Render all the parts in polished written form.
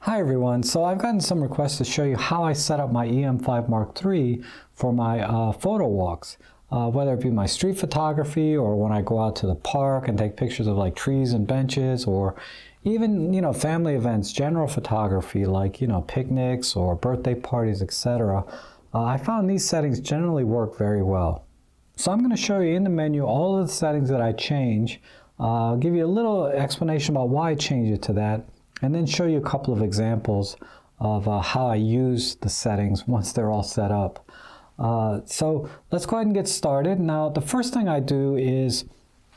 Hi everyone, so I've gotten some requests to show you how I set up my E-M5 Mark III for my photo walks, whether it be my street photography or when I go out to the park and take pictures of like trees and benches, or even family events, general photography like picnics or birthday parties, etc. I found these settings generally work very well. So I'm going to show you in the menu all of the settings that I change. I'll give you a little explanation about why I changed it to that, and then show you a couple of examples of how I use the settings once they're all set up. So let's go ahead and get started. Now the first thing I do is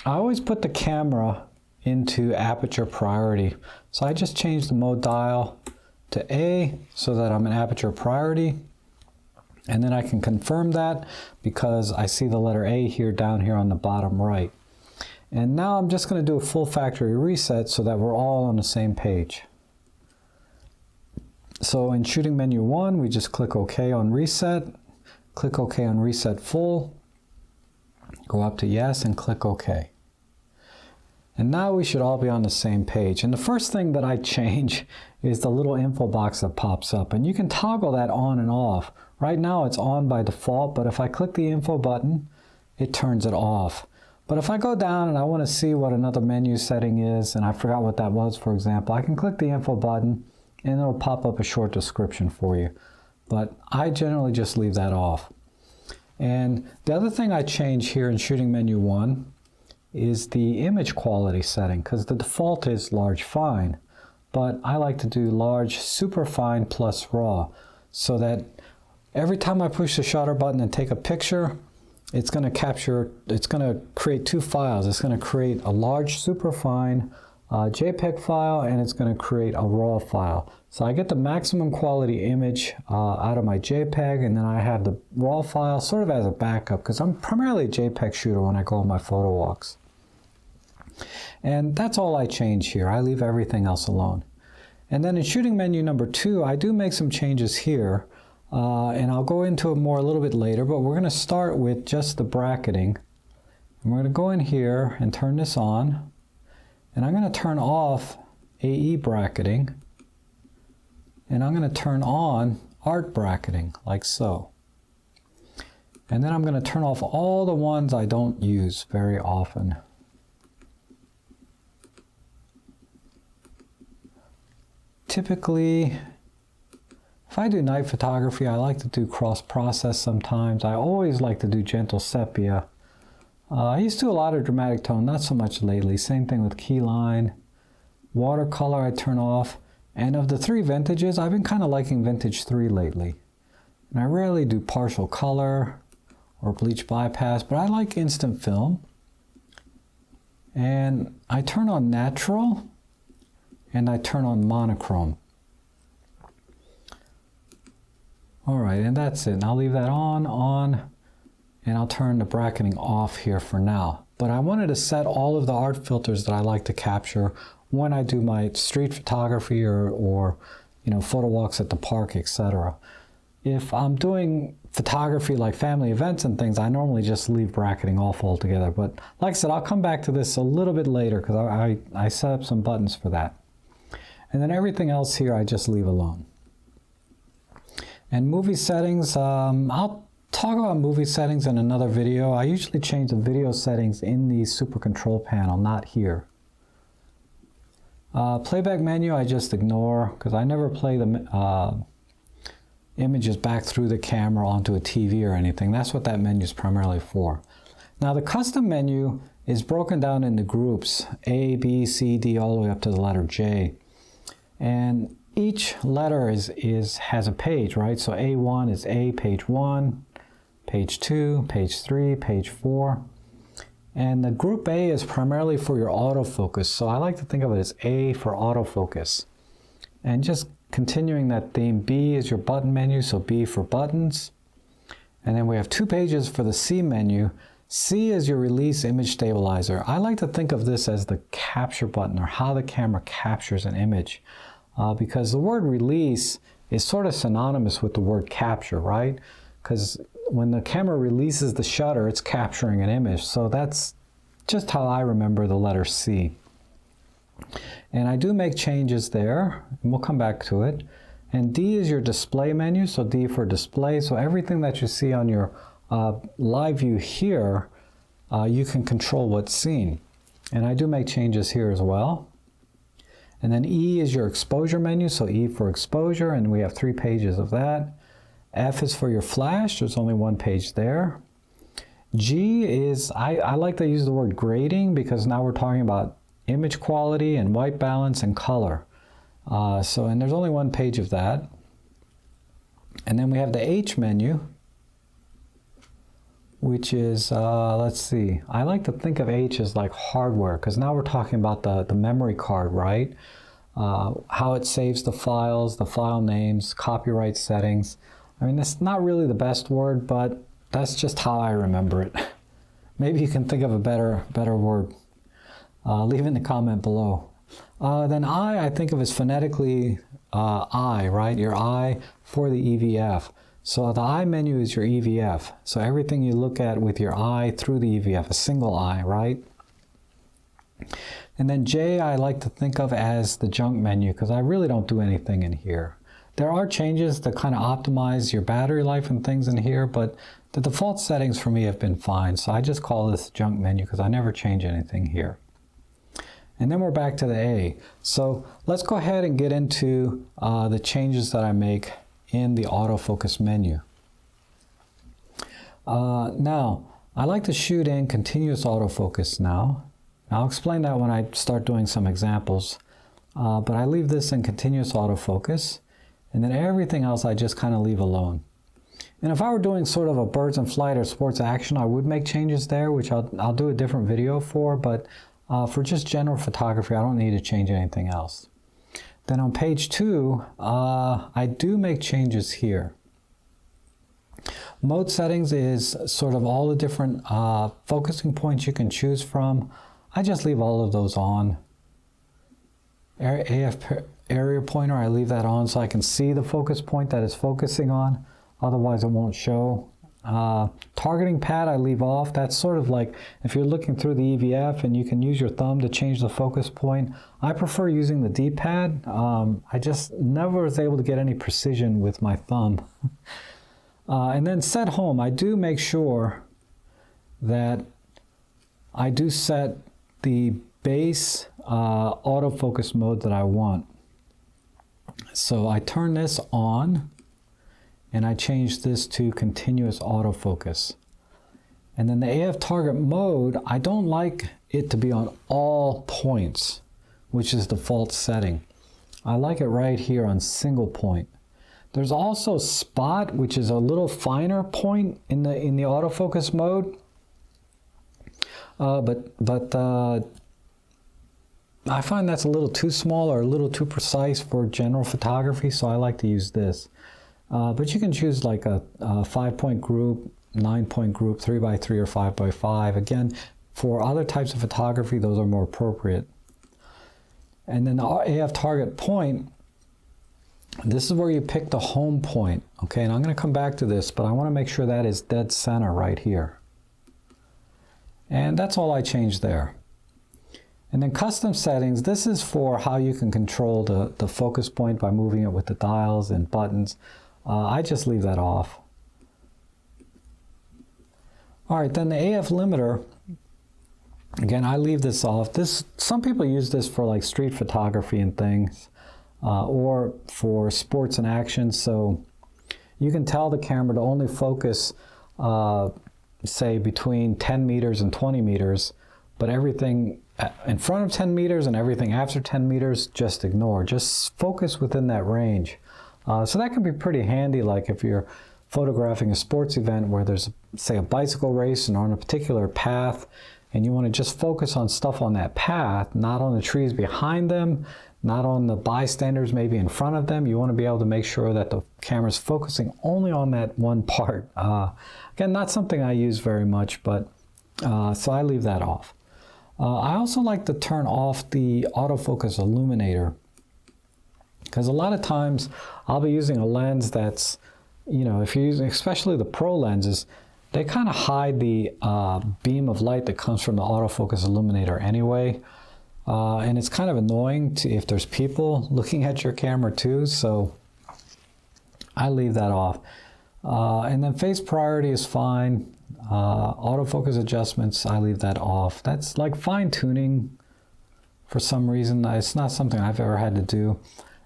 I always put the camera into Aperture Priority. So I just change the mode dial to A so that I'm in Aperture Priority. And then I can confirm that because I see the letter A here down here on the bottom right. And now I'm just going to do a full factory reset so that we're all on the same page. So in shooting menu 1, we just click OK on reset, click OK on reset full, go up to yes and click OK. And now we should all be on the same page. And the first thing that I change is the little info box that pops up. And you can toggle that on and off. Right now it's on by default, but if I click the info button, it turns it off. But if I go down and I want to see what another menu setting is, and I forgot what that was, for example, I can click the info button and it'll pop up a short description for you. But I generally just leave that off. And the other thing I change here in shooting menu 1 is the image quality setting, because the default is large fine, but I like to do large super fine plus raw, so that every time I push the shutter button and take a picture, it's going to create two files. It's going to create a large superfine JPEG file, and it's going to create a RAW file. So I get the maximum quality image out of my JPEG, and then I have the RAW file sort of as a backup, because I'm primarily a JPEG shooter when I go on my photo walks. And that's all I change here. I leave everything else alone. And then in shooting menu number 2, I do make some changes here. And I'll go into it more a little bit later, but we're going to start with just the bracketing. And we're going to go in here and turn this on. And I'm going to turn off AE bracketing. And I'm going to turn on art bracketing, like so. And then I'm going to turn off all the ones I don't use very often. Typically, if I do night photography, I like to do cross-process sometimes. I always like to do gentle sepia. I used to do a lot of dramatic tone, not so much lately. Same thing with keyline. Watercolor I turn off. And of the 3 vintages, I've been kind of liking vintage 3 lately. And I rarely do partial color or bleach bypass, but I like instant film. And I turn on natural and I turn on monochrome. All right, and that's it. And I'll leave that on, and I'll turn the bracketing off here for now. But I wanted to set all of the art filters that I like to capture when I do my street photography or photo walks at the park, etc. If I'm doing photography like family events and things, I normally just leave bracketing off altogether. But like I said, I'll come back to this a little bit later because I set up some buttons for that. And then everything else here I just leave alone. And movie settings, I'll talk about movie settings in another video. I usually change the video settings in the super control panel, not here. Playback menu I just ignore because I never play the images back through the camera onto a TV or anything. That's what that menu is primarily for. Now the custom menu is broken down into groups, A, B, C, D, all the way up to the letter J. And each letter has a page, right? So A1 is A, page 1, page 2, page 3, page 4. And the group A is primarily for your autofocus. So I like to think of it as A for autofocus. And just continuing that theme, B is your button menu, so B for buttons. And then we have 2 pages for the C menu. C is your release image stabilizer. I like to think of this as the capture button, or how the camera captures an image. Because the word release is sort of synonymous with the word capture, right? Because when the camera releases the shutter, it's capturing an image. So that's just how I remember the letter C. And I do make changes there, and we'll come back to it. And D is your display menu, so D for display. So everything that you see on your live view here, you can control what's seen. And I do make changes here as well. And then E is your exposure menu, so E for exposure, and we have 3 pages of that. F is for your flash, there's only 1 page there. G is, I like to use the word grading because now we're talking about image quality and white balance and color. And there's only 1 page of that. And then we have the H menu, which is, let's see, I like to think of H as like hardware, because now we're talking about the memory card, right? How it saves the files, the file names, copyright settings. I mean, that's not really the best word, but that's just how I remember it. Maybe you can think of a better word. Leave in the comment below. Then I think of as phonetically I, right? Your I for the EVF. So the I menu is your EVF. So everything you look at with your eye through the EVF, a single eye, right? And then J I like to think of as the junk menu because I really don't do anything in here. There are changes to kind of optimize your battery life and things in here, but the default settings for me have been fine. So I just call this junk menu because I never change anything here. And then we're back to the A. So let's go ahead and get into the changes that I make in the autofocus menu. Now, I like to shoot in continuous autofocus now. I'll explain that when I start doing some examples. But I leave this in continuous autofocus, and then everything else I just kind of leave alone. And if I were doing sort of a birds in flight or sports action, I would make changes there, which I'll do a different video for, but for just general photography, I don't need to change anything else. Then on page 2, I do make changes here. Mode settings is sort of all the different focusing points you can choose from. I just leave all of those on. AF area pointer, I leave that on so I can see the focus point that it's focusing on. Otherwise it won't show. Targeting pad I leave off. That's sort of like if you're looking through the EVF and you can use your thumb to change the focus point. I prefer using the D-pad. I just never was able to get any precision with my thumb. And then set home. I do make sure that I do set the base autofocus mode that I want. So I turn this on and I change this to continuous autofocus. And then the AF target mode, I don't like it to be on all points, which is the default setting. I like it right here on single point. There's also spot, which is a little finer point in the autofocus mode. I find that's a little too small or a little too precise for general photography, so I like to use this. But you can choose like a 5-point group, 9-point group, 3x3 or 5x5. Again, for other types of photography, those are more appropriate. And then the AF target point, this is where you pick the home point. Okay, and I'm going to come back to this, but I want to make sure that is dead center right here. And that's all I changed there. And then custom settings, this is for how you can control the focus point by moving it with the dials and buttons. I just leave that off. All right, then the AF limiter, again, I leave this off. Some people use this for like street photography and things, or for sports and action. So you can tell the camera to only focus, say, between 10 meters and 20 meters, but everything in front of 10 meters and everything after 10 meters, just ignore. Just focus within that range. So that can be pretty handy, like if you're photographing a sports event where there's, say, a bicycle race and on a particular path, and you want to just focus on stuff on that path, not on the trees behind them, not on the bystanders maybe in front of them. You want to be able to make sure that the camera's focusing only on that one part. Again, not something I use very much, but so I leave that off. I also like to turn off the autofocus illuminator, because a lot of times I'll be using a lens that's, you know, if you're using especially the pro lenses, they kind of hide the beam of light that comes from the autofocus illuminator anyway. And it's kind of annoying if there's people looking at your camera too, so I leave that off. And then face priority is fine. Autofocus adjustments, I leave that off. That's like fine tuning for some reason. It's not something I've ever had to do.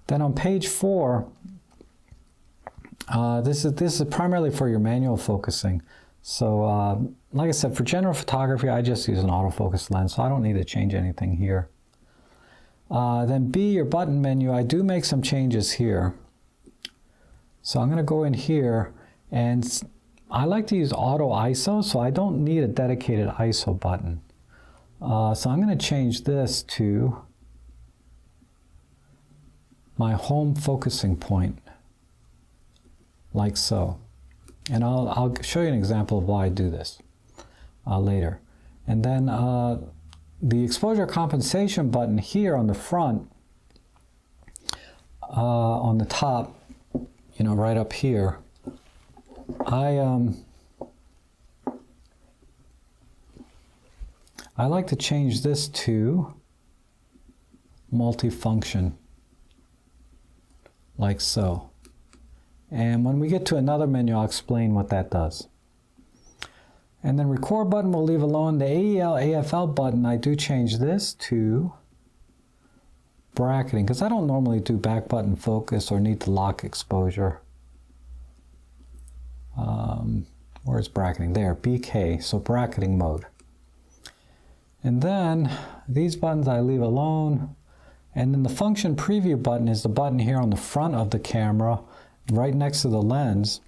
Then on page 4, this is primarily for your manual focusing. So like I said, for general photography, I just use an autofocus lens, so I don't need to change anything here. Then B, your button menu, I do make some changes here. So I'm going to go in here, and I like to use auto ISO, so I don't need a dedicated ISO button. So I'm going to change this to my home focusing point, like so. And I'll show you an example of why I do this later. And then the exposure compensation button here on the front, on the top, you know, right up here, I like to change this to multifunction, like so. And when we get to another menu, I'll explain what that does. And then record button we'll leave alone. The AEL, AFL button, I do change this to bracketing, because I don't normally do back button focus or need to lock exposure. Where's bracketing? There, BK, so bracketing mode. And then these buttons I leave alone. And then the function preview button is the button here on the front of the camera, right next to the lens.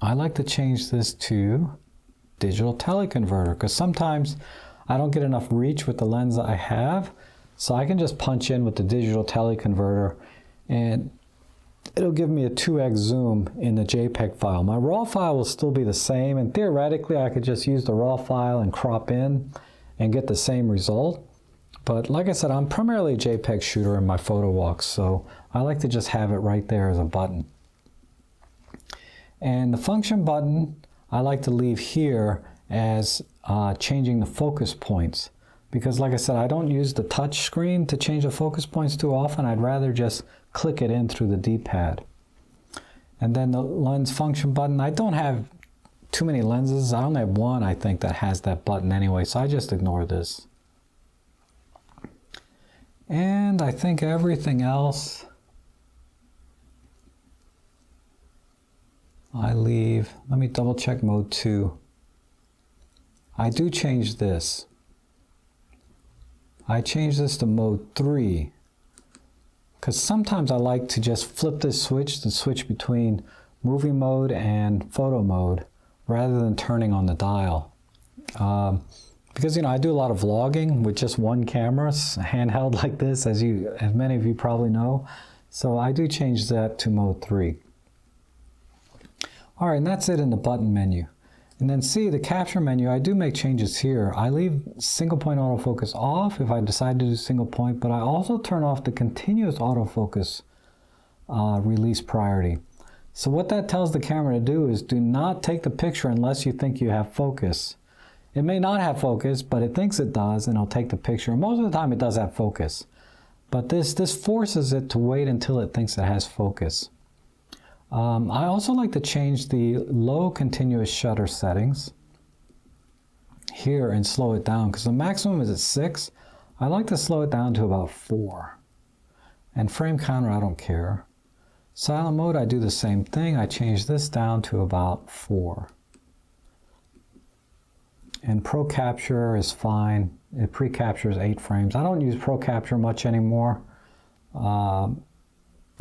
I like to change this to digital teleconverter, because sometimes I don't get enough reach with the lens that I have, so I can just punch in with the digital teleconverter and it'll give me a 2x zoom in the JPEG file. My RAW file will still be the same, and theoretically I could just use the RAW file and crop in and get the same result. But like I said, I'm primarily a JPEG shooter in my photo walks, so I like to just have it right there as a button. And the function button, I like to leave here as changing the focus points. Because like I said, I don't use the touch screen to change the focus points too often. I'd rather just click it in through the D-pad. And then the lens function button, I don't have too many lenses. I only have one, I think, that has that button anyway, so I just ignore this. And I think everything else I leave. Let me double check mode 2. I do change this. I change this to mode 3, because sometimes I like to just flip this switch to switch between movie mode and photo mode rather than turning on the dial. Because, you know, I do a lot of vlogging with just one camera, handheld like this, as many of you probably know. So I do change that to mode 3. All right, and that's it in the button menu. And then see, the capture menu, I do make changes here. I leave single point autofocus off if I decide to do single point, but I also turn off the continuous autofocus release priority. So what that tells the camera to do is do not take the picture unless you think you have focus. It may not have focus, but it thinks it does, and it'll take the picture. Most of the time it does have focus, but this forces it to wait until it thinks it has focus. I also like to change the low continuous shutter settings here and slow it down, because the maximum is at 6. I like to slow it down to about 4. And frame counter, I don't care. Silent mode, I do the same thing. I change this down to about 4. And Pro Capture is fine. It pre-captures 8 frames. I don't use Pro Capture much anymore.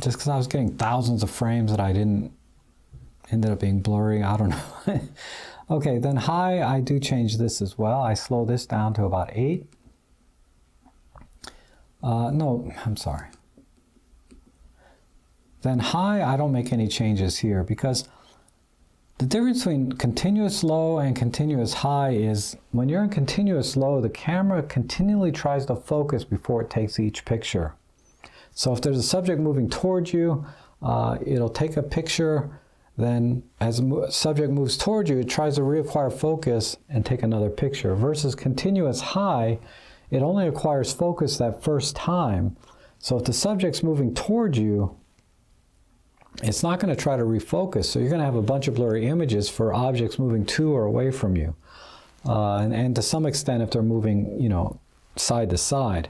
Just because I was getting thousands of frames that ended up being blurry. I don't know. Okay, then high, I do change this as well. I slow this down to about 8. No, I'm sorry. Then high, I don't make any changes here, because the difference between continuous low and continuous high is when you're in continuous low, the camera continually tries to focus before it takes each picture. So if there's a subject moving towards you, it'll take a picture, then as the subject moves towards you, it tries to reacquire focus and take another picture. Versus continuous high, it only acquires focus that first time. So if the subject's moving towards you, it's not going to try to refocus. So you're going to have a bunch of blurry images for objects moving to or away from you. And to some extent, if they're moving, you know, side to side.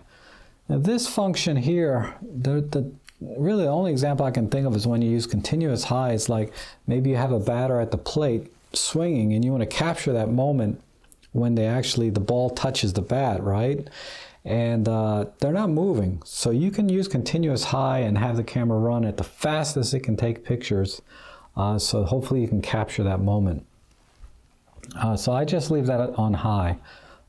Now this function here, really the only example I can think of is when you use continuous high. It's like maybe you have a batter at the plate swinging and you want to capture that moment when the ball touches the bat, right? And they're not moving. So you can use continuous high and have the camera run at the fastest it can take pictures. So hopefully you can capture that moment. So I just leave that on high.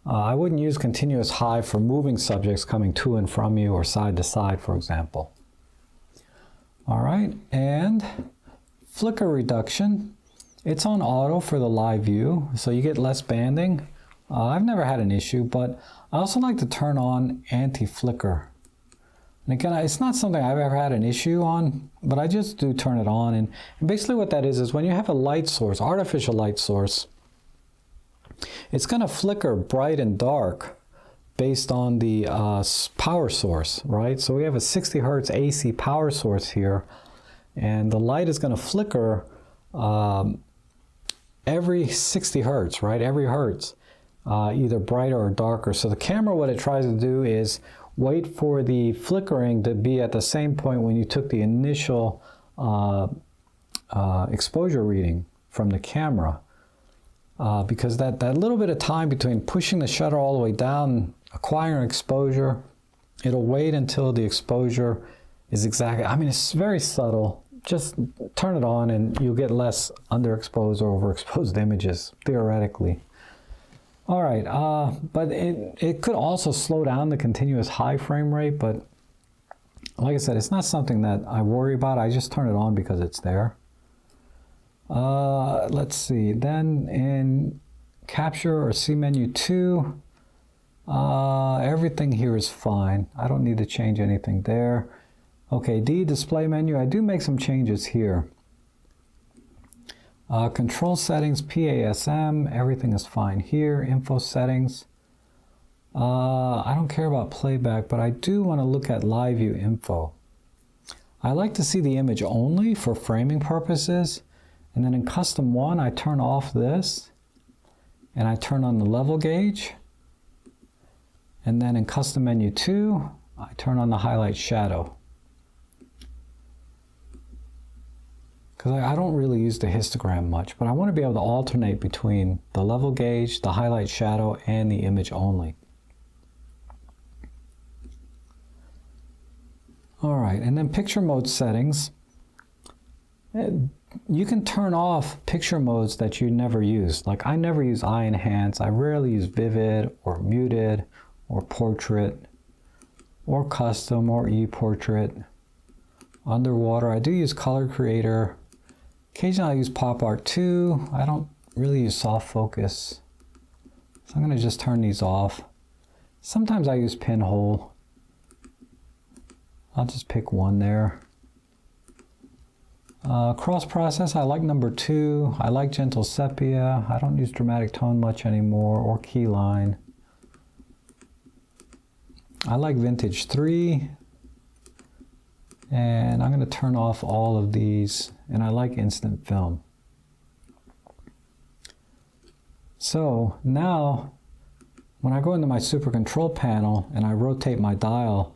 I wouldn't use continuous high for moving subjects coming to and from you or side to side, for example. All right, and flicker reduction. It's on auto for the live view, so you get less banding. I've never had an issue, but I also like to turn on anti-flicker. And again, it's not something I've ever had an issue on, but I just do turn it on. And basically what that is when you have a light source, artificial light source, it's going to flicker bright and dark based on the power source, right? So we have a 60 hertz AC power source here, and the light is going to flicker every 60 hertz, right? Every hertz, either brighter or darker. So the camera, what it tries to do is wait for the flickering to be at the same point when you took the initial exposure reading from the camera. Because that little bit of time between pushing the shutter all the way down, acquiring exposure, it'll wait until the exposure is exactly, I mean, it's very subtle. Just turn it on and you'll get less underexposed or overexposed images, theoretically. All right, but it could also slow down the continuous high frame rate, but like I said, it's not something that I worry about. I just turn it on because it's there. Let's see, then in capture or C menu 2, everything here is fine. I don't need to change anything there. Okay, D display menu, I do make some changes here. Control settings, PASM, everything is fine here. Info settings, I don't care about playback, but I do want to look at live view info. I like to see the image only for framing purposes. And then in custom 1, I turn off this and I turn on the level gauge. And then in custom menu 2, I turn on the highlight shadow. Because I don't really use the histogram much, but I want to be able to alternate between the level gauge, the highlight shadow, and the image only. All right, and then picture mode settings. You can turn off picture modes that you never use. Like I never use eye enhance. I rarely use vivid or muted or portrait or custom or e-portrait. Underwater, I do use color creator. Occasionally I use pop art too. I don't really use soft focus. So I'm going to just turn these off. Sometimes I use pinhole. I'll just pick one there. Cross process, I like number 2. I like gentle sepia. I don't use dramatic tone much anymore, or keyline. I like vintage 3. And I'm going to turn off all of these. And I like instant film. So now, when I go into my super control panel and I rotate my dial,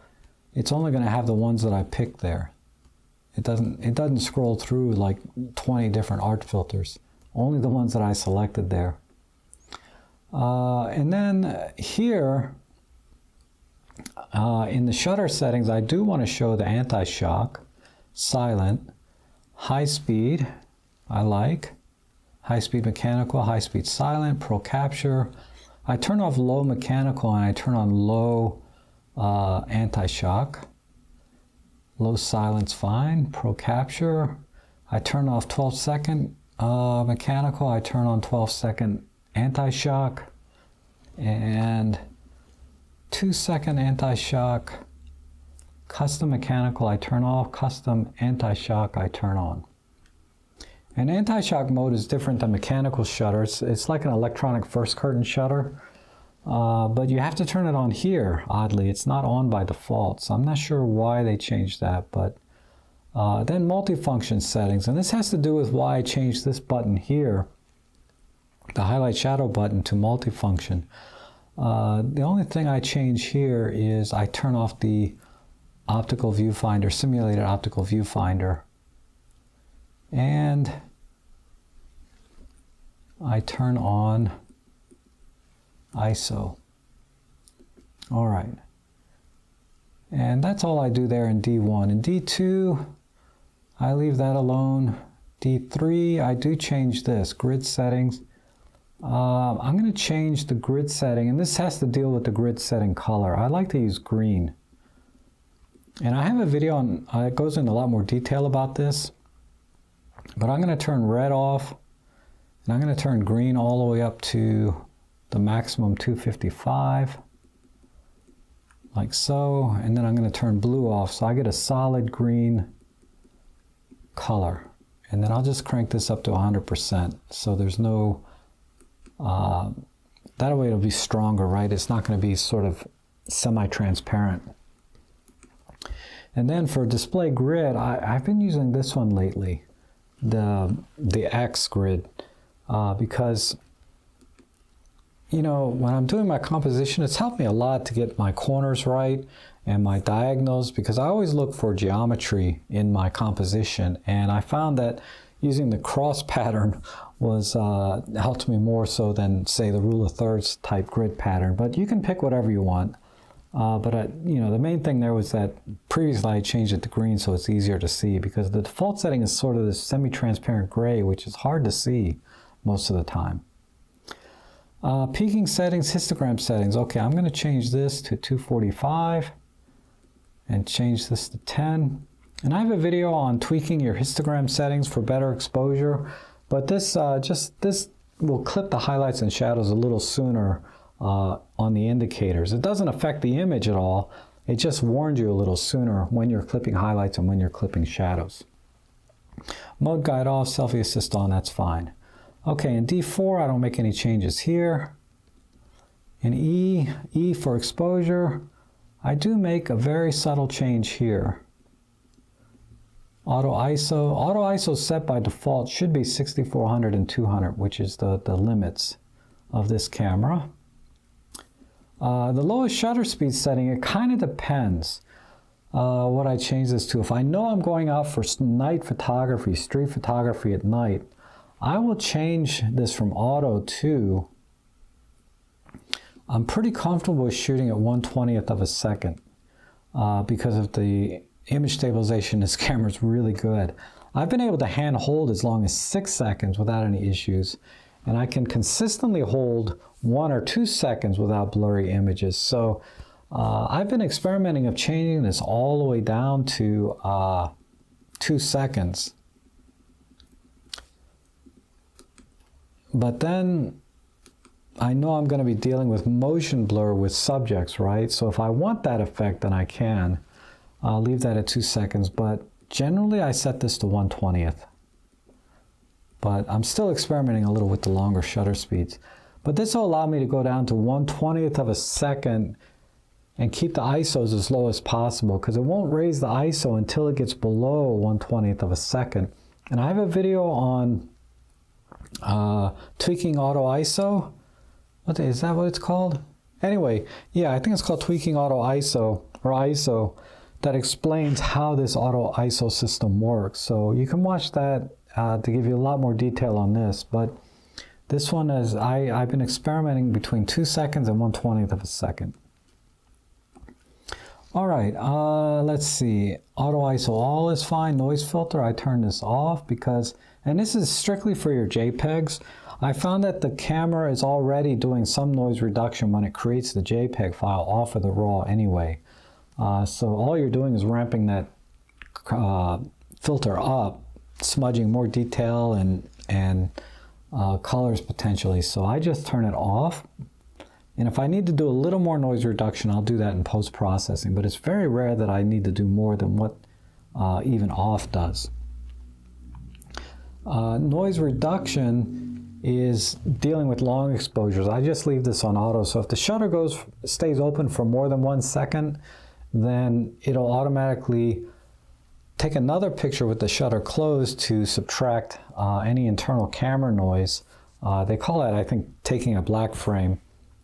it's only going to have the ones that I picked there. It doesn't scroll through like 20 different art filters, only the ones that I selected there. And then here, in the shutter settings, I do want to show the anti-shock, silent, high speed, I like, high speed mechanical, high speed silent, pro capture. I turn off low mechanical and I turn on low anti-shock. Low silence fine, pro capture. I turn off 12-second mechanical, I turn on 12-second anti-shock, and 2-second anti-shock. Custom mechanical I turn off, custom anti-shock I turn on. And anti-shock mode is different than mechanical shutters. It's like an electronic first curtain shutter. but you have to turn it on here. Oddly, it's not on by default, so I'm not sure why they changed that. But then multifunction settings, and this has to do with why I changed this button here, the highlight shadow button, to multifunction. The only thing I change here is I turn off the optical viewfinder, simulated optical viewfinder, and I turn on ISO. All right. And that's all I do there in D1. In D2, I leave that alone. D3, I do change this, grid settings. I'm going to change the grid setting, and this has to deal with the grid setting color. I like to use green. And I have a video on, it goes into a lot more detail about this, but I'm going to turn red off, and I'm going to turn green all the way up to the maximum 255, like so, and then I'm going to turn blue off, so I get a solid green color. And then I'll just crank this up to 100%, so there's no, that way it'll be stronger, right? It's not going to be sort of semi-transparent. And then for display grid, I've been using this one lately, the X grid, because, you know, when I'm doing my composition, it's helped me a lot to get my corners right and my diagonals, because I always look for geometry in my composition, and I found that using the cross pattern was helped me more so than, say, the rule of thirds type grid pattern. But you can pick whatever you want. You know, the main thing there was that previously I changed it to green so it's easier to see, because the default setting is sort of this semi-transparent gray, which is hard to see most of the time. Peaking settings, histogram settings. Okay, I'm going to change this to 245 and change this to 10. And I have a video on tweaking your histogram settings for better exposure, but this this will clip the highlights and shadows a little sooner on the indicators. It doesn't affect the image at all. It just warns you a little sooner when you're clipping highlights and when you're clipping shadows. Mode guide off, selfie assist on, that's fine. Okay, in D4, I don't make any changes here. In E for exposure, I do make a very subtle change here. Auto ISO set by default should be 6400 and 200, which is the limits of this camera. The lowest shutter speed setting, it kind of depends what I change this to. If I know I'm going out for night photography, street photography at night, I will change this from auto to, I'm pretty comfortable with shooting at 1/20th of a second because of the image stabilization. This camera is really good. I've been able to hand hold as long as 6 seconds without any issues, and I can consistently hold 1 or 2 seconds without blurry images. So I've been experimenting of changing this all the way down to 2 seconds. But then I know I'm going to be dealing with motion blur with subjects, right? So if I want that effect, then I can. I'll leave that at 2 seconds, but generally I set this to 1/20th. But I'm still experimenting a little with the longer shutter speeds. But this will allow me to go down to 1/20th of a second and keep the ISOs as low as possible, because it won't raise the ISO until it gets below 1/20th of a second. And I have a video on tweaking auto ISO. Is that what it's called? Anyway, yeah, I think it's called tweaking auto ISO, or ISO, that explains how this auto ISO system works. So you can watch that to give you a lot more detail on this. But this one is, I've been experimenting between 2 seconds and 1/20th of a second. All right, let's see. Auto ISO all is fine. Noise filter, I turn this off because, and this is strictly for your JPEGs. I found that the camera is already doing some noise reduction when it creates the JPEG file off of the RAW anyway. So all you're doing is ramping that filter up, smudging more detail and colors potentially. So I just turn it off. And if I need to do a little more noise reduction, I'll do that in post-processing. But it's very rare that I need to do more than what even off does. Noise reduction, is dealing with long exposures. I just leave this on auto, so if the shutter stays open for more than 1 second, then it'll automatically take another picture with the shutter closed to subtract any internal camera noise. They call that, I think, taking a black frame.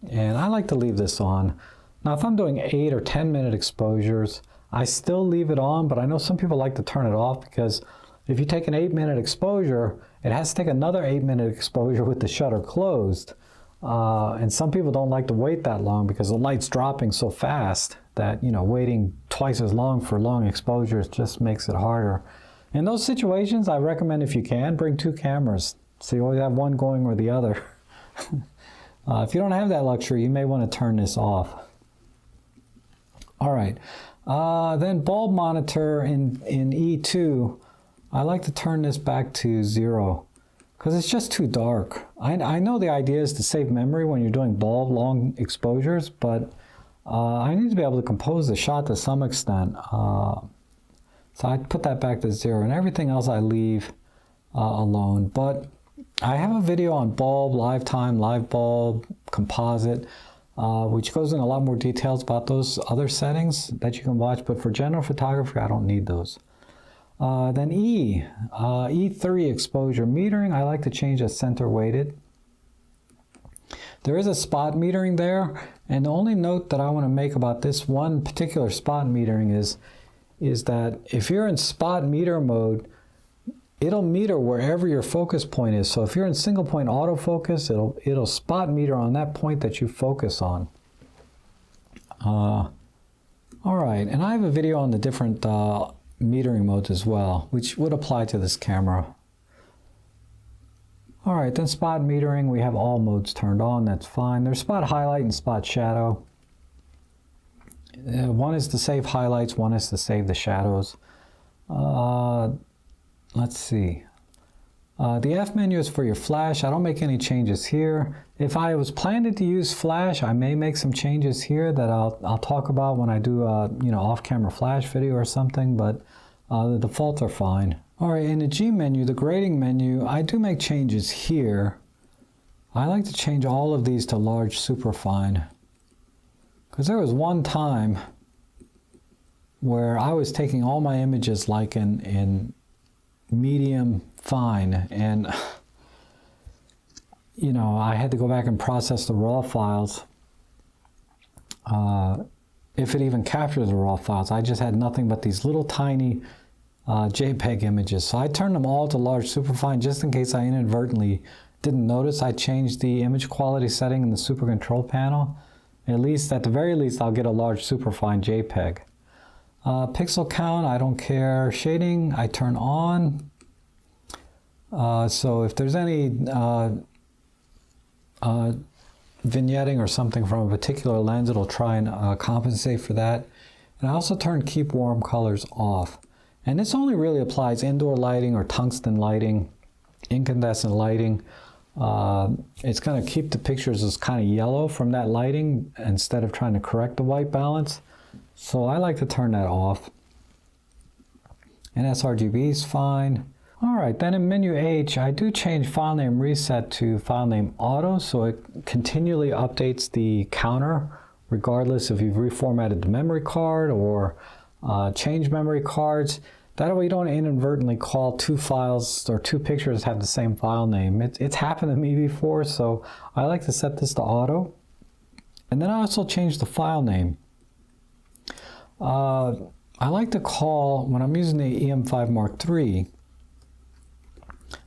And I like to leave this on. Now, if I'm doing 8 or 10 minute exposures, I still leave it on, but I know some people like to turn it off because if you take an 8-minute exposure, it has to take another 8-minute exposure with the shutter closed. And some people don't like to wait that long because the light's dropping so fast that, you know, waiting twice as long for long exposures just makes it harder. In those situations, I recommend, if you can, bring 2 cameras, so you always have one going or the other. If you don't have that luxury, you may want to turn this off. All right, then bulb monitor in E2, I like to turn this back to 0 because it's just too dark. I know the idea is to save memory when you're doing bulb long exposures, but I need to be able to compose the shot to some extent. So I put that back to 0, and everything else I leave alone. But I have a video on bulb, live time, live bulb, composite, which goes in a lot more details about those other settings that you can watch. But for general photography, I don't need those. Then E3 exposure metering, I like to change as center weighted. There is a spot metering there, and the only note that I want to make about this one particular spot metering is that if you're in spot meter mode, it'll meter wherever your focus point is. So if you're in single point autofocus, it'll spot meter on that point that you focus on. All right, and I have a video on the different metering modes as well, which would apply to this camera. All right, then spot metering, we have all modes turned on, that's fine. There's spot highlight and spot shadow. One is to save highlights, one is to save the shadows. Let's see. The F menu is for your flash. I don't make any changes here. If I was planning to use flash, I may make some changes here that I'll talk about when I do a off-camera flash video or something, but the defaults are fine. All right, in the G menu, the grading menu, I do make changes here. I like to change all of these to large superfine, because there was one time where I was taking all my images like in medium fine, and I had to go back and process the raw files. If it even captures the raw files, I just had nothing but these little tiny JPEG images. So I turned them all to large superfine just in case I inadvertently didn't notice I changed the image quality setting in the super control panel. At the very least, I'll get a large superfine JPEG. Pixel count, I don't care. Shading, I turn on. So if there's any vignetting or something from a particular lens, it'll try and compensate for that. And I also turn keep warm colors off. And this only really applies indoor lighting or tungsten lighting, incandescent lighting. It's going to keep the pictures as kind of yellow from that lighting instead of trying to correct the white balance. So I like to turn that off. And sRGB is fine. All right, then in menu H, I do change file name reset to file name auto, so it continually updates the counter regardless if you've reformatted the memory card or changed memory cards. That way you don't inadvertently call 2 files or 2 pictures have the same file name. It's happened to me before, so I like to set this to auto. And then I also change the file name. I like to call, when I'm using the E-M5 Mark III,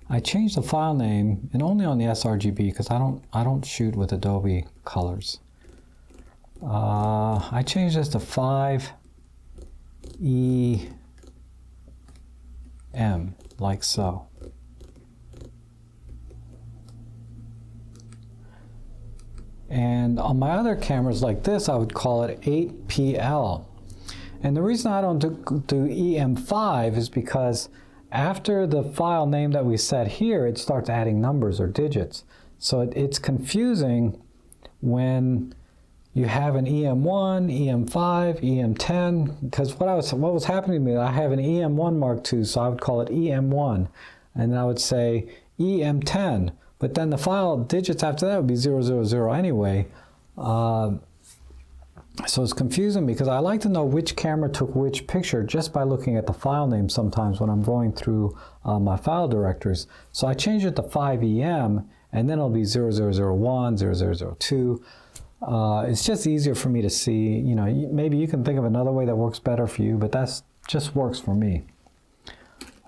I change the file name, and only on the sRGB because I don't shoot with Adobe colors. I change this to 5EM, like so. And on my other cameras like this, I would call it 8PL. And the reason I don't do E-M5 is because after the file name that we set here, it starts adding numbers or digits. So it's confusing when you have an EM1, EM5, EM10, because what was happening to me, I have an EM1 Mark II, so I would call it EM1, and then I would say EM10 but then the file digits after that would be 000 anyway. So it's confusing because I like to know which camera took which picture just by looking at the file name sometimes when I'm going through my file directories. So I changed it to 5EM, and then it'll be 0001, 0002. It's just easier for me to see. You know, maybe you can think of another way that works better for you, but that's just works for me.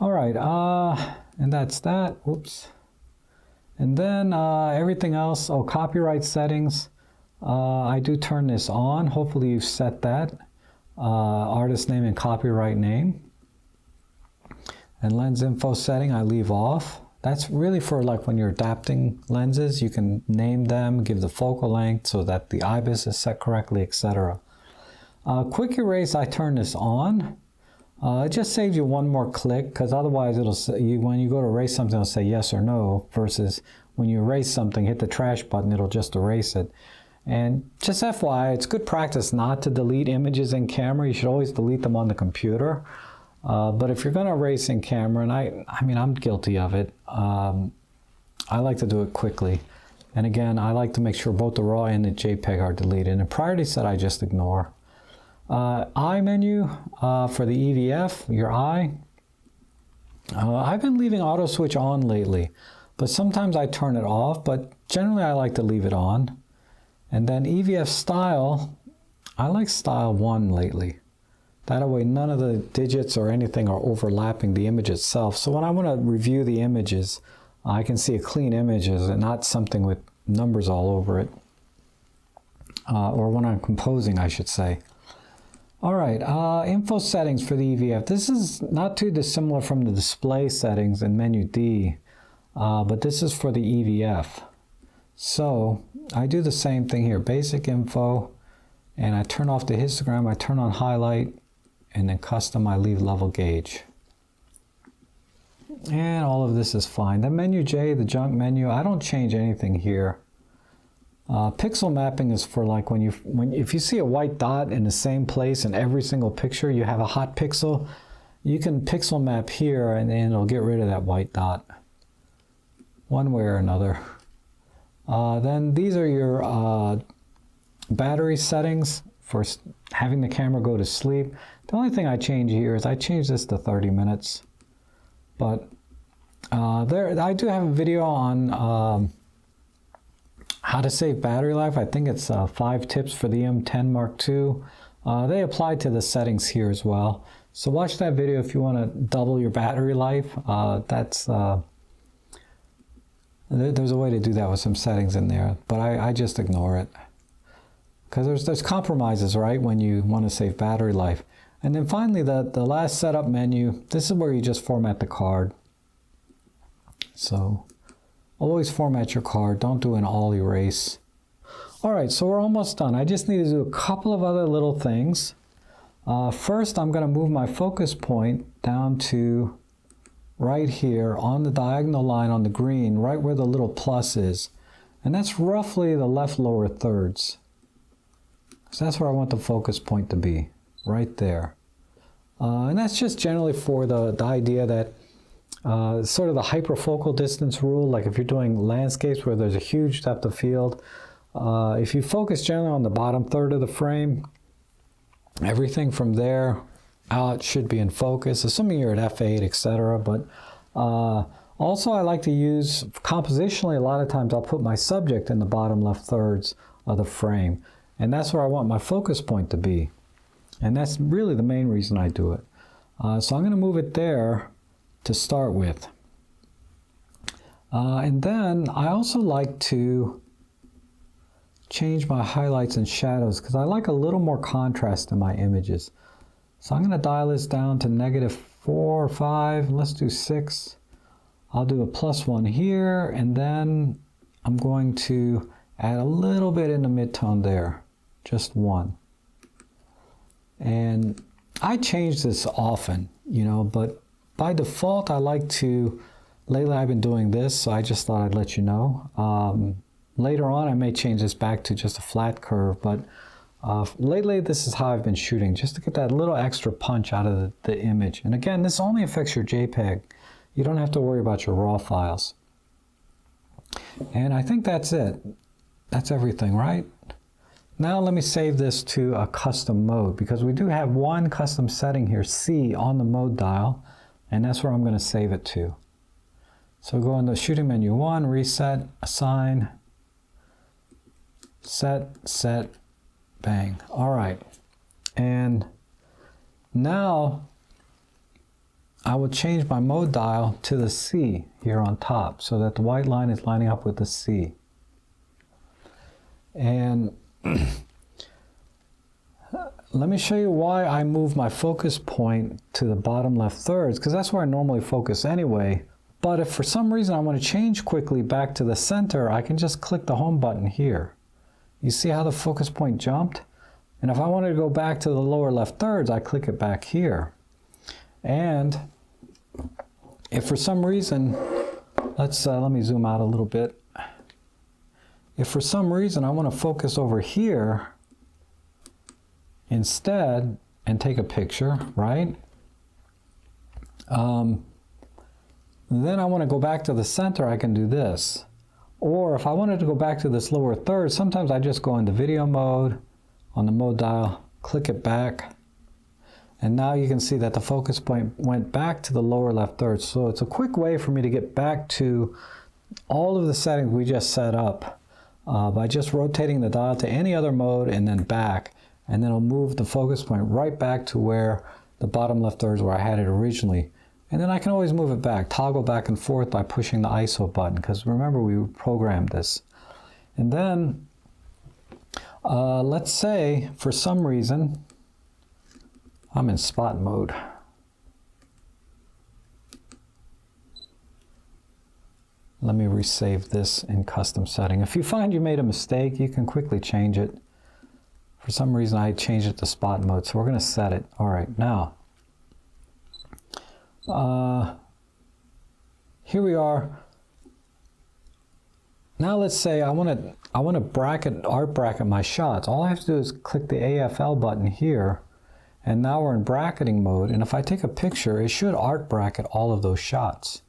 All right, and that's that. Oops. And then everything else, copyright settings. I do turn this on. Hopefully you've set that. Artist name and copyright name. And lens info setting I leave off. That's really for like when you're adapting lenses. You can name them, give the focal length so that the IBIS is set correctly, etc. Quick erase, I turn this on. It just saves you one more click, because otherwise it'll say, when you go to erase something, it'll say yes or no, versus when you erase something, hit the trash button, it'll just erase it. And just FYI, it's good practice not to delete images in camera. You should always delete them on the computer. But if you're going to erase in camera, and I mean, I'm guilty of it, I like to do it quickly. And again, I like to make sure both the RAW and the JPEG are deleted. And priority set, I just ignore. Eye menu for the EVF, your eye. I've been leaving auto switch on lately, but sometimes I turn it off, but generally I like to leave it on. And then Evf Style, I like Style 1 lately. That way none of the digits or anything are overlapping the image itself. So when I want to review the images, I can see a clean image and not something with numbers all over it. Or when I'm composing, I should say. All right, info settings for the EVF. This is not too dissimilar from the display settings in menu D, but this is for the EVF. So I do the same thing here, basic info, and I turn off the histogram, I turn on highlight, and then custom, I leave level gauge. And all of this is fine. The menu J, the junk menu, I don't change anything here. Pixel mapping is for like if you see a white dot in the same place in every single picture, you have a hot pixel, you can pixel map here and it'll get rid of that white dot one way or another. Then these are your battery settings for having the camera go to sleep. The only thing I change here is I change this to 30 minutes. But I do have a video on how to save battery life. I think it's 5 tips for the M10 Mark II. They apply to the settings here as well. So watch that video if you want to double your battery life. There's a way to do that with some settings in there, but I just ignore it. Because there's compromises, right, when you want to save battery life. And then finally, the last setup menu, this is where you just format the card. So always format your card, don't do an all erase. All right, so we're almost done. I just need to do a couple of other little things. First, I'm going to move my focus point down to right here on the diagonal line on the green, right where the little plus is. And that's roughly the left lower thirds. So that's where I want the focus point to be, right there. And that's just generally for the idea that sort of the hyperfocal distance rule, like if you're doing landscapes where there's a huge depth of field, if you focus generally on the bottom third of the frame, everything from there out should be in focus, assuming you're at f8, etc. But also I like to use, compositionally, a lot of times I'll put my subject in the bottom left thirds of the frame. And that's where I want my focus point to be. And that's really the main reason I do it. So I'm going to move it there to start with. And then I also like to change my highlights and shadows because I like a little more contrast in my images. So I'm going to dial this down to -4 or 5. Let's do 6. I'll do a +1 here, and then I'm going to add a little bit in the midtone there, just 1. And I change this often, you know, but by default I like to, lately I've been doing this, so I just thought I'd let you know. Later on I may change this back to just a flat curve, but lately this is how I've been shooting, just to get that little extra punch out of the image. And again, this only affects your JPEG. You don't have to worry about your RAW files. And I think that's it. That's everything, right? Now let me save this to a custom mode, because we do have one custom setting here, C, on the mode dial, and that's where I'm going to save it to. So go into shooting menu 1, reset, assign, set, bang. All right. And now I will change my mode dial to the C here on top, so that the white line is lining up with the C. And let me show you why I move my focus point to the bottom left thirds, because that's where I normally focus anyway. But if for some reason I want to change quickly back to the center, I can just click the home button here. You see how the focus point jumped? And if I wanted to go back to the lower left thirds, I click it back here. And if for some reason, let me zoom out a little bit. If for some reason I want to focus over here instead and take a picture, right? Then I want to go back to the center, I can do this. Or if I wanted to go back to this lower third, sometimes I just go into video mode on the mode dial, click it back, and now you can see that the focus point went back to the lower left third. So it's a quick way for me to get back to all of the settings we just set up by just rotating the dial to any other mode and then back, and then it'll move the focus point right back to where the bottom left third is where I had it originally. And then I can always move it back, toggle back and forth by pushing the ISO button, because remember we programmed this. And then let's say for some reason I'm in spot mode. Let me resave this in custom setting. If you find you made a mistake, you can quickly change it. For some reason I changed it to spot mode, so we're going to set it. All right, now here we are. Now let's say I want to art bracket my shots. All I have to do is click the AFL button here, and now we're in bracketing mode. And if I take a picture, it should art bracket all of those shots,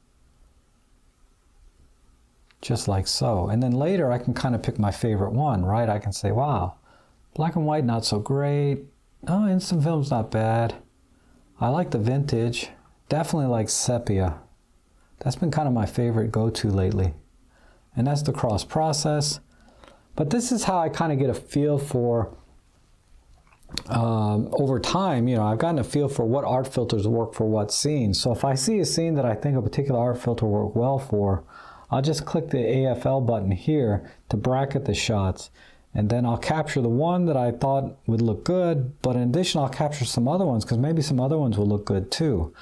just like so. And then later I can kind of pick my favorite one, right? I can say, wow, black and white not so great. Oh, instant film's not bad. I like the vintage. Definitely like sepia. That's been kind of my favorite go-to lately. And that's the cross process. But this is how I kind of get a feel for, over time, you know, I've gotten a feel for what art filters work for what scene. So if I see a scene that I think a particular art filter will work well for, I'll just click the AFL button here to bracket the shots. And then I'll capture the one that I thought would look good, but in addition I'll capture some other ones, because maybe some other ones will look good too.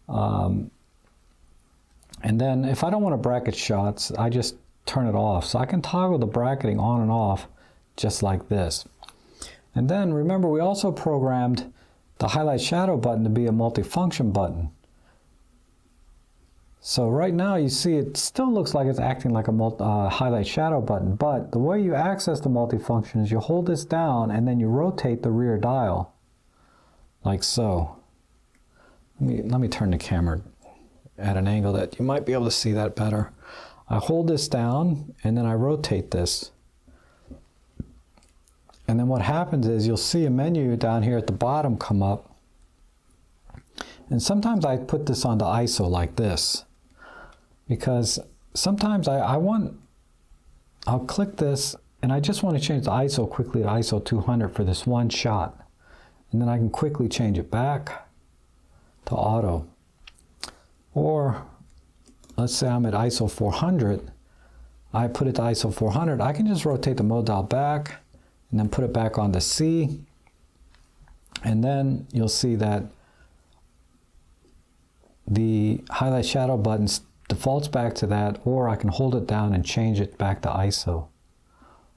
And then if I don't want to bracket shots, I just turn it off. So I can toggle the bracketing on and off just like this. And then remember, we also programmed the highlight shadow button to be a multifunction button. So right now you see it still looks like it's acting like a highlight shadow button, but the way you access the multifunction is you hold this down and then you rotate the rear dial like so. Let me turn the camera at an angle that you might be able to see that better. I hold this down and then I rotate this. And then what happens is you'll see a menu down here at the bottom come up. And sometimes I put this onto ISO like this, because sometimes I'll click this and I just want to change the ISO quickly to ISO 200 for this one shot. And then I can quickly change it back to auto. Or let's say I'm at ISO 400, I put it to ISO 400, I can just rotate the mode dial back and then put it back on the C, and then you'll see that the highlight shadow button defaults back to that, or I can hold it down and change it back to ISO,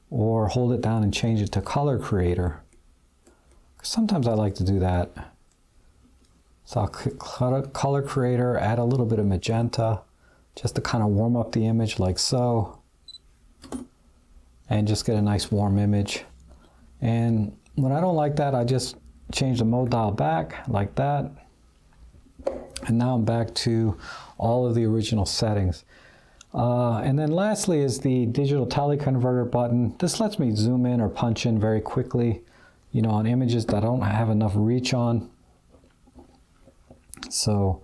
or hold it down and change it to color creator. Sometimes I like to do that. So I'll click color creator, add a little bit of magenta, just to kind of warm up the image like so, and just get a nice warm image. And when I don't like that, I just change the mode dial back like that. And now I'm back to all of the original settings. And then lastly is the digital teleconverter button. This lets me zoom in or punch in very quickly, you know, on images that I don't have enough reach on. So,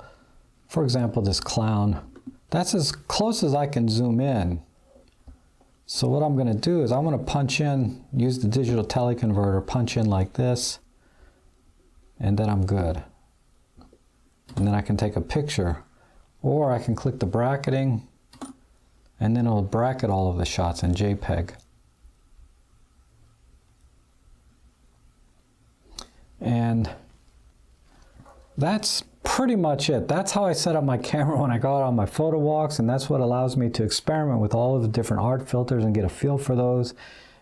for example, this clown, that's as close as I can zoom in. So what I'm going to do is I'm going to punch in, use the digital teleconverter, punch in like this, and then I'm good. And then I can take a picture, or I can click the bracketing, and then it'll bracket all of the shots in JPEG. And that's pretty much it. That's how I set up my camera when I go out on my photo walks, and that's what allows me to experiment with all of the different art filters and get a feel for those,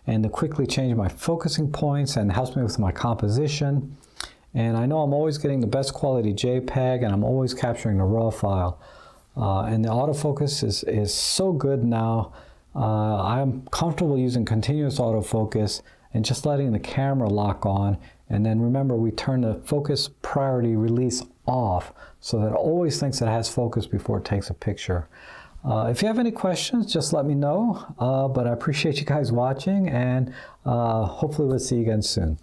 and to quickly change my focusing points, and helps me with my composition. And I know I'm always getting the best quality JPEG, and I'm always capturing the RAW file. And the autofocus is so good now. I'm comfortable using continuous autofocus and just letting the camera lock on. And then remember, we turn the focus priority release off so that it always thinks it has focus before it takes a picture. If you have any questions, just let me know. But I appreciate you guys watching, and hopefully we'll see you again soon.